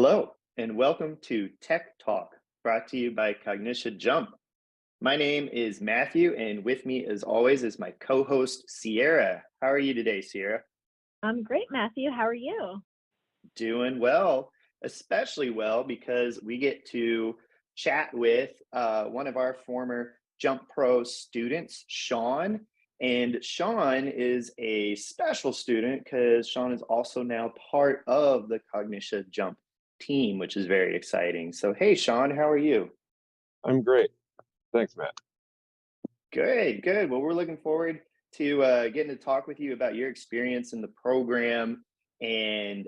Hello, and welcome to Tech Talk, brought to you by Cognition Jump. My name is Matthew, and with me, as always, is my co host, Sierra. How are you today, Sierra? I'm great, Matthew. How are you? Doing well, especially well because we get to chat with one of our former JUMPro students, Sean. And Sean is a special student because Sean is also now part of the Cognition Jump team, which is very exciting. So, hey, Sean, how are you? I'm great. Thanks, Matt. Good, good. Well, we're looking forward to getting to talk with you about your experience in the program and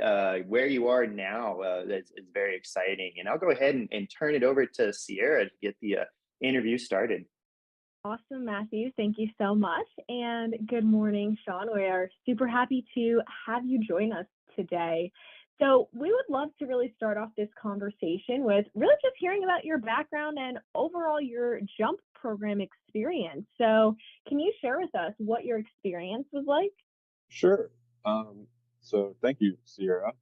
where you are now. That's very exciting. And I'll go ahead and turn it over to Sierra to get the interview started. Awesome, Matthew. Thank you so much. And good morning, Sean. We are super happy to have you join us today. So, we would love to really start off this conversation with really just hearing about your background and overall your JUMP program experience. So, can you share with us what your experience was like? Sure. So thank you, Sierra.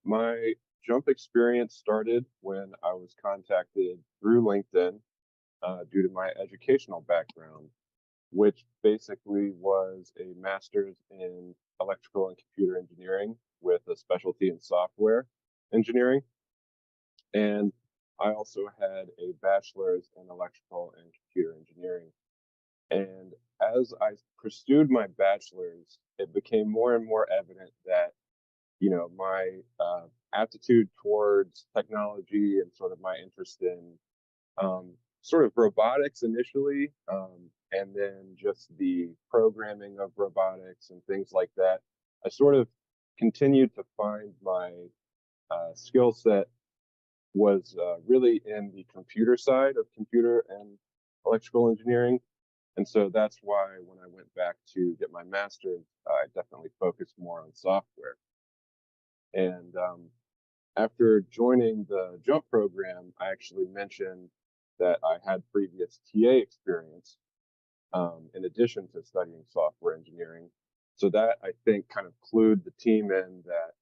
My jump experience started when I was contacted through LinkedIn due to my educational background, which basically was a master's in electrical and computer engineering with a specialty in software engineering. And I also had a bachelor's in electrical and computer engineering. And as I pursued my bachelor's, it became more and more evident that, my aptitude towards technology and sort of my interest in sort of robotics initially, and then just the programming of robotics and things like that. I sort of continued to find my skill set was really in the computer side of computer and electrical engineering. And so that's why when I went back to get my master's, I definitely focused more on software. And after joining the JUMP program, I actually mentioned that I had previous TA experience in addition to studying software engineering. So that I think kind of clued the team in that,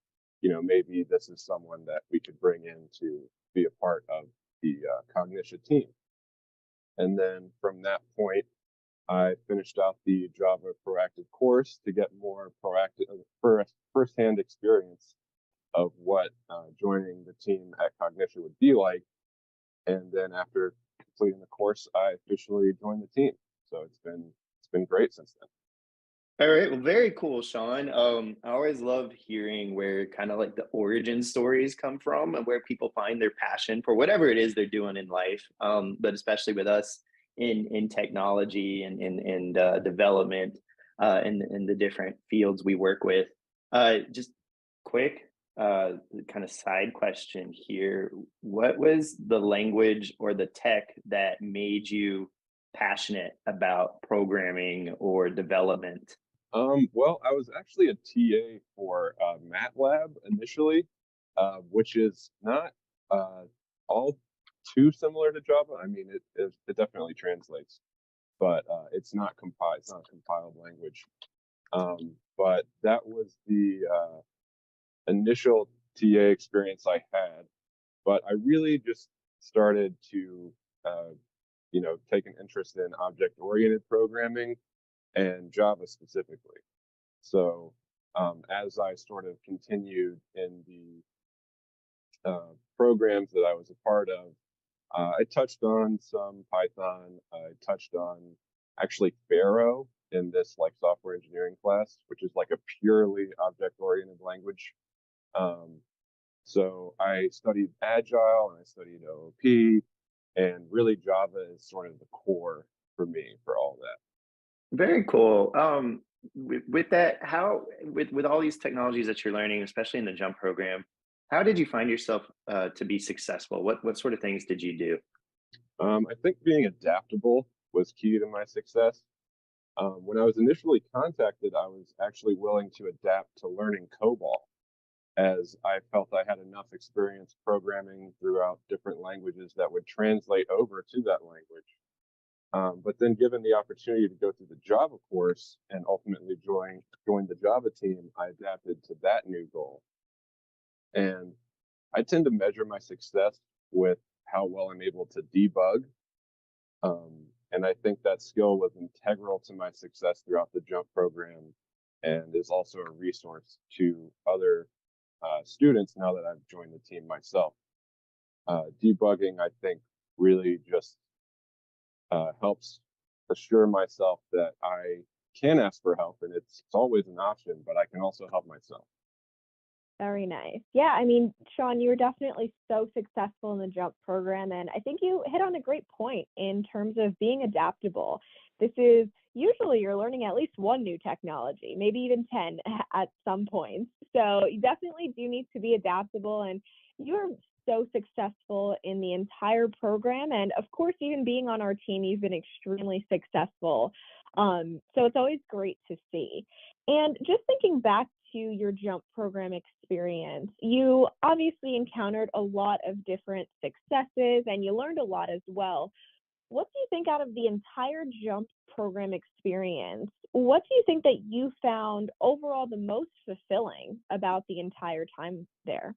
maybe this is someone that we could bring in to be a part of the Cognition team. And then from that point, I finished out the Java Proactive course to get more proactive, firsthand experience of what joining the team at Cognition would be like. And then after completing the course, I officially joined the team. So it's been great since then. All right, well, very cool, Sean. I always love hearing where kind of like the origin stories come from and where people find their passion for whatever it is they're doing in life. But especially with us in technology and in development in the different fields we work with. Just quick kind of side question here. What was the language or the tech that made you passionate about programming or development? Well, I was actually a TA for MATLAB initially, which is not all too similar to Java. I mean, it definitely translates, but it's not compiled. It's not a compiled language. But that was the initial TA experience I had. But I really just started to, take an interest in object-oriented programming and Java specifically. So as I sort of continued in the programs that I was a part of, I touched on some Python. I touched on actually Pharo in this like software engineering class, which is like a purely object-oriented language. Um, so I studied Agile and I studied OOP, and really Java is sort of the core for me for all that. Very cool. With that, how with all these technologies that you're learning, especially in the Jump program, how did you find yourself to be successful? What sort of things did you do? I think being adaptable was key to my success. When I was initially contacted, I was actually willing to adapt to learning COBOL, as I felt I had enough experience programming throughout different languages that would translate over to that language. But then given the opportunity to go through the Java course and ultimately join the Java team, I adapted to that new goal. And I tend to measure my success with how well I'm able to debug. And I think that skill was integral to my success throughout the JUMP program and is also a resource to other students now that I've joined the team myself. Debugging, I think, really just helps assure myself that I can ask for help, and it's always an option, but I can also help myself. Very nice. Yeah, I mean, Sean, you were definitely so successful in the JUMP program, and I think you hit on a great point in terms of being adaptable. This is usually you're learning at least one new technology, maybe even 10 at some points. So you definitely do need to be adaptable, and you're so successful in the entire program. And of course, even being on our team, you've been extremely successful. So it's always great to see. And just thinking back to your JUMP program experience, you obviously encountered a lot of different successes and you learned a lot as well. What do you think out of the entire JUMP program experience? What do you think that you found overall the most fulfilling about the entire time there?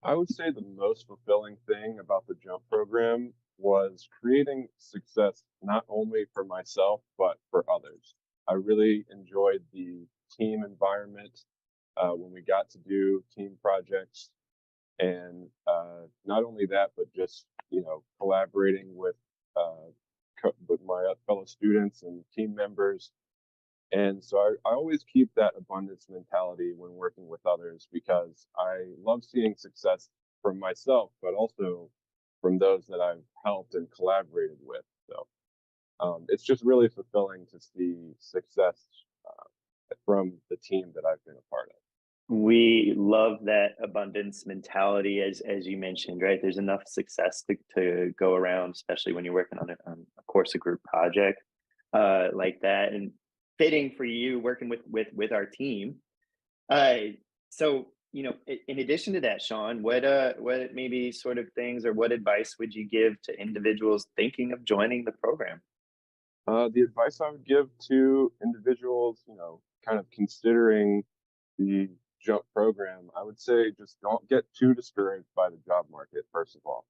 I would say the most fulfilling thing about the JUMP program was creating success not only for myself, but for others. I really enjoyed the team environment when we got to do team projects. And not only that, but just, collaborating with, with my fellow students and team members. And so I always keep that abundance mentality when working with others because I love seeing success from myself, but also from those that I've helped and collaborated with. So it's just really fulfilling to see success from the team that I've been a part of. We love that abundance mentality, as you mentioned, right? There's enough success to go around, especially when you're working on a course, a group project like that, and fitting for you working with our team. So in addition to that, Sean, what maybe sort of things or what advice would you give to individuals thinking of joining the program? The advice I would give to individuals, kind of considering the jump program, I would say just don't get too discouraged by the job market, first of all.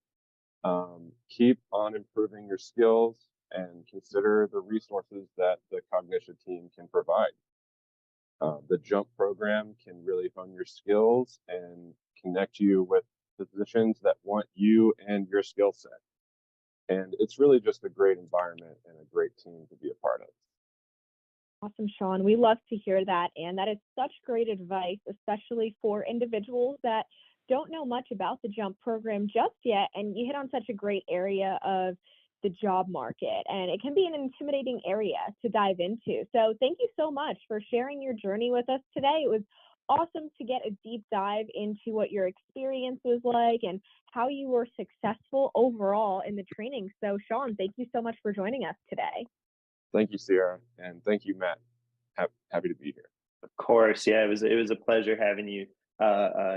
Keep on improving your skills and consider the resources that the cognition team can provide. The jump program can really hone your skills and connect you with positions that want you and your skill set. And it's really just a great environment and a great team to be a part of. Awesome, Sean. We love to hear that. And that is such great advice, especially for individuals that don't know much about the JUMP program just yet. And you hit on such a great area of the job market, and it can be an intimidating area to dive into. So thank you so much for sharing your journey with us today. It was awesome to get a deep dive into what your experience was like and how you were successful overall in the training. So Sean, thank you so much for joining us today. Thank you, Sierra, and thank you, Matt. Happy to be here. Of course, yeah, it was a pleasure having you,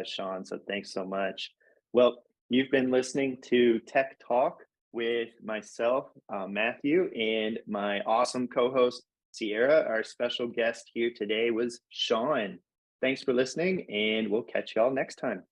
Sean. So thanks so much. Well, you've been listening to Tech Talk with myself, Matthew, and my awesome co-host Sierra. Our special guest here today was Sean. Thanks for listening, and we'll catch y'all next time.